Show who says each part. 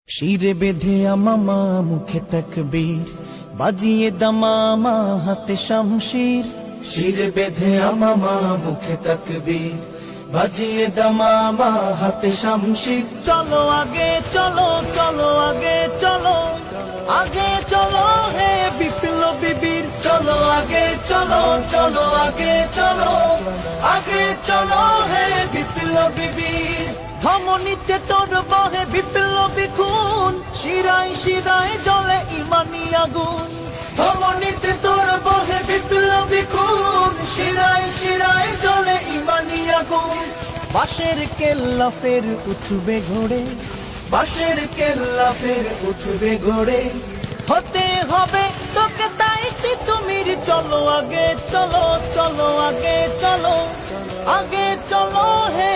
Speaker 1: শিরে বেঁধে আমামা মুখে তাকবীর, বাজিয়ে দামামা হাতে শামশির। শিরে বেঁধে আমামা মুখে তাকবীর, বাজিয়ে দামামা হাতে শামশির। চলো আগে চলো, চলো আগে চলো, আগে চলো হে বিপ্লবী বীর। চলো আগে চলো, চলো আগে চলো, আগে চলো হে বিপ্লবী বীর। ধমনীতে তোর বহে বিপ্লবী খুন, শিরায় শিরায় জ্বলে ইমানি আগুন। ধমনীতে তোর বহে বিপ্লবী খুন, শিরায় শিরায় জ্বলে ইমানি আগুন। বাঁশের কেল্লা ফের উঠবে ঘোড়ে, বাঁশের কেল্লা ফের উঠবে ঘোড়ে। হতে হবে তোকে তাই তিতুমির। চলো আগে চলো, চলো আগে চলো, আগে চলো হে